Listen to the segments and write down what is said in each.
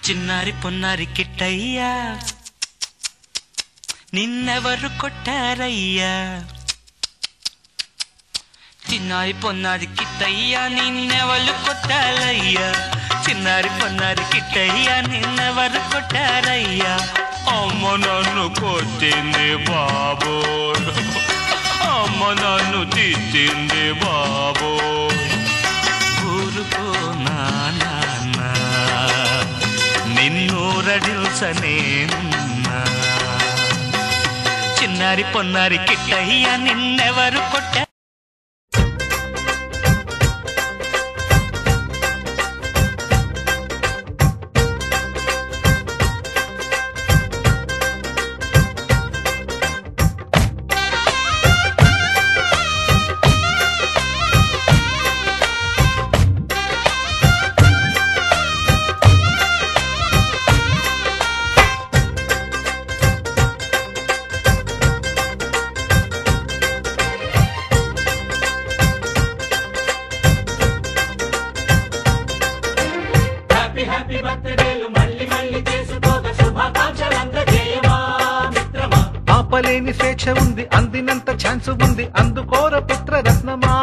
చిన్నారి పొన్నారి కిట్టయ్యా నిన్నెవరు కొట్టారయ్యా చిన్నారి పొన్నారి కిట్టయ్యా నిన్నెవరు కొట్టారయ్యా చిన్నారి పొన్నారి కిట్టయ్యా నిన్నెవరు కొట్టారయ్యా అమ్మ నన్ను కొట్టింది బాబో అమ్మ నన్ను తిట్టింది బాబో ఊరుకో నాన్న నిన్నూరడిల్సనేనున్నా చిన్నారి పొన్నారి కిట్టయ్యా నిన్నెవరు కొట్టారు ఆపలేని స్వేచ్ఛ ఉంది అందినంత ఛాన్స్ ఉంది అందుకోర పుత్ర రత్నమా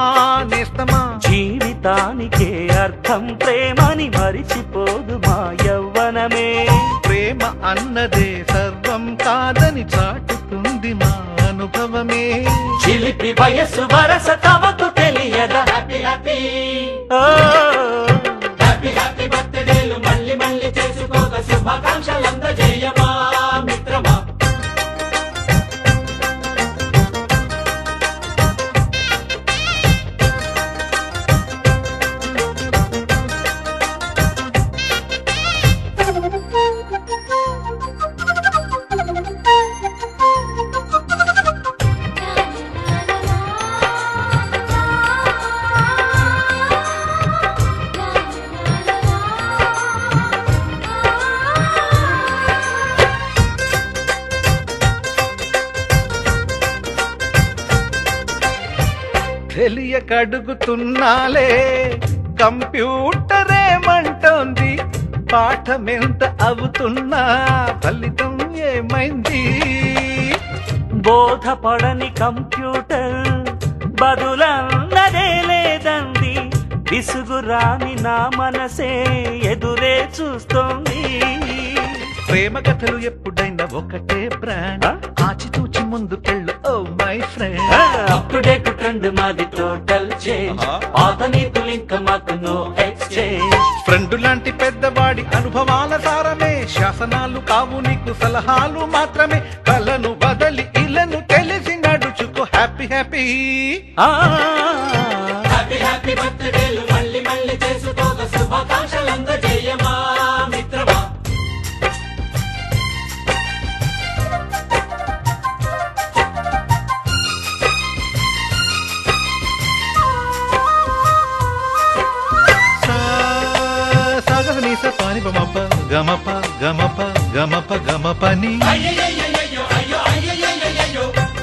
నేస్తమా జీవితానికే అర్థం ప్రేమని మరిచిపోదు మా యవ్వనమే ప్రేమ అన్నదే సర్వం కాదని చాటుతుంది మా అనుభవమే చిలిపి వయస్సు వరస తమకు తెలియదా హ్యాపీ హ్యాపీ హ్యాపీ హ్యాపీ బర్త్డేలు మళ్ళీ మళ్ళీ చేసుకోక శుభాకాంక్షలందజేయమా మిత్రమా తెలియకడుగుతున్నాలే కంప్యూటరేమంటోంది పాఠమెంత అవుతున్నా ఫలితం ఏమైంది బోధపడని కంప్యూటర్ బదులన్నదే లేదండి విసుగురాని నా మనసే ఎదురే చూస్తోంది ప్రేమ కథలు ఎప్పుడైనా ఒకటే బ్రాండ్ ఆచితూచి ముందుకెళ్ళు oh my friend up to date trend మాది టోటల్ చేంజ్ పాత నీతులు ఇంకా మాకు నో ఎక్స్చేంజ్ ఫ్రెండ్ లాంటి పెద్దవాడి అనుభవాల సారమే శాసనాలు కావు నీకు సలహాలు మాత్రమే కలను బదలి ఇలను తెలిసి నడుచుకో హ్యాపీ హ్యాపీ హ్యాపీ హ్యాపీ బర్త్డేలు మళ్ళీ మళ్ళీ చేసుకోక శుభాకాంక్షలందజేయమా మిత్రమా పాని బమప గమప గమప గమప గమపని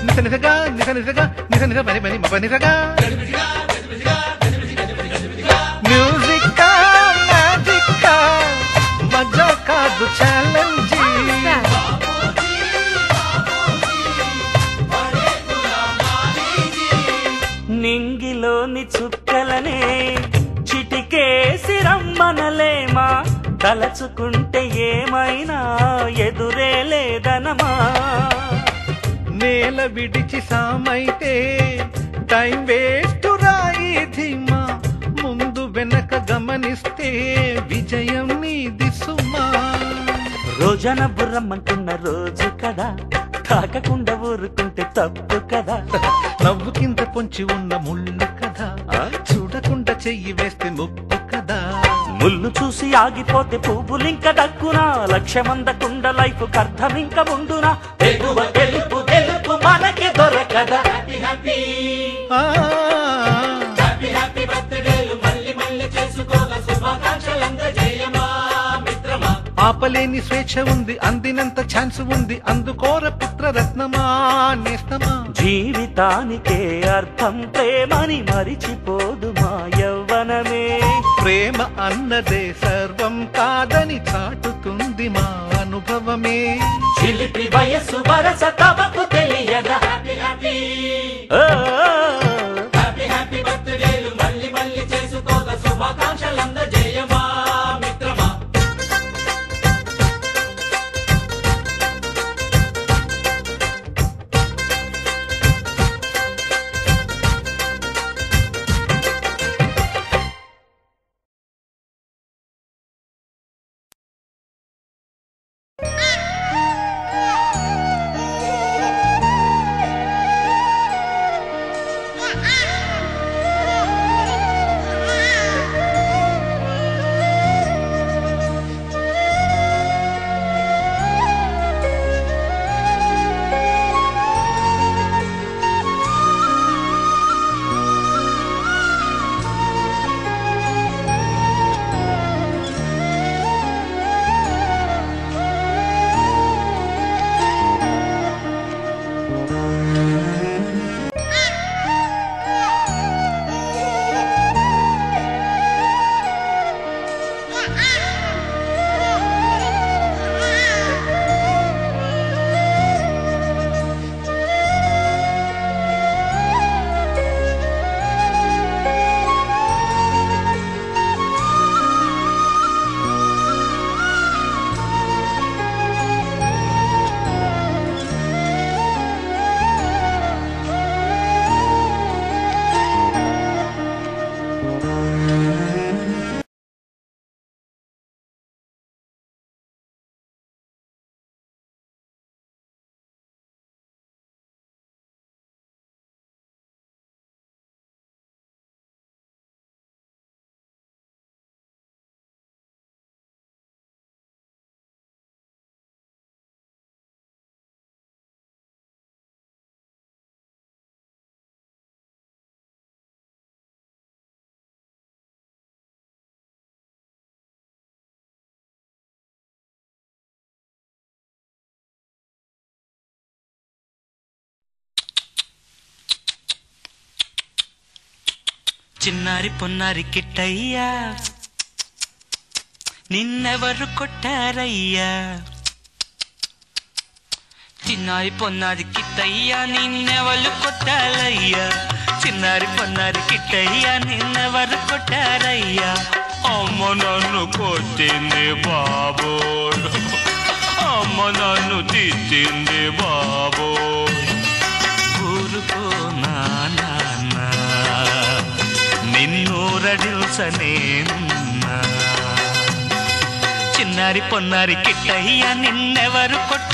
నిస నిసగా నిస నిసగా నిస నిస పని పని మప నిసగా మ్యూజిక్ మ్యాజిక్ మజా కాదు ఛాలెంజ్ నింగిలోని చుక్కలనే చిటికేసి రమ్మనలేమా తలచుకుంటే ఏమైనా ఎదురే లేదనమా నేల విడిచి సామైతే టైం వేస్ట్ రాయి ధీమా ముందు వెనక గమనిస్తే విజయం నీది సుమా రోజన బుర్రమ్మంటున్న రోజు కదా తాకకుండా ఊరుకుంటే తప్పు కదా నవ్వుకింత పొంచి ఉన్న ముళ్ళు కదా చూడకుండా చెయ్యి వేస్తే ముప్పు కదా ముళ్ళు చూసి ఆగిపోతే పువ్వులింక దక్కునా లక్ష్యమందకుండా లైఫ్ అర్థం ఇంక ఉండునా తెలువ తెలుపు తెలుపు మనకి దొరకదా హ్యాపీ హ్యాపీ హ్యాపీ హ్యాపీ బర్త్డేలు మళ్ళీ మళ్ళీ చేసుకోక శుభాకాంక్షలందజేయమా మిత్రమా ఆపలేని స్వేచ్ఛ ఉంది అందినంత ఛాన్స్ ఉంది అందుకోర పుత్ర రత్నమా నేస్తమా జీవితానికే అర్థం ప్రేమని మరిచిపోదు మా యవ్వనమే ప్రేమ అన్నదే సర్వం కాదని చాటుతుంది భావమే చిలిపి వయస్సు వరస తమకు తెలియదా హ్యాపీ హ్యాపీ హ్యాపీ హ్యాపీ బర్త్డేలు మళ్ళీ మళ్ళీ చేసుకోక శుభాకాంక్షలంద జయమా మిత్రమా చిన్నారి పొన్నారి కిట్టయ్యా నిన్నెవరు కొట్టారయ్యా చిన్నారి పొన్నారి కిట్టయ్యా నిన్నెవరు కొట్టారయ్యా చిన్నారి పొన్నారి కిట్టయ్యా నిన్నెవరు కొట్టారయ్యా అమ్మ నన్ను కొట్టింది బాబో అమ్మ నన్ను తిట్టింది బాబో ఊరుకో నాన్న నిన్నూరడిల్సనేనున్నా చిన్నారి పొన్నారి కిట్టయ్యా నిన్నెవరు కొట్ట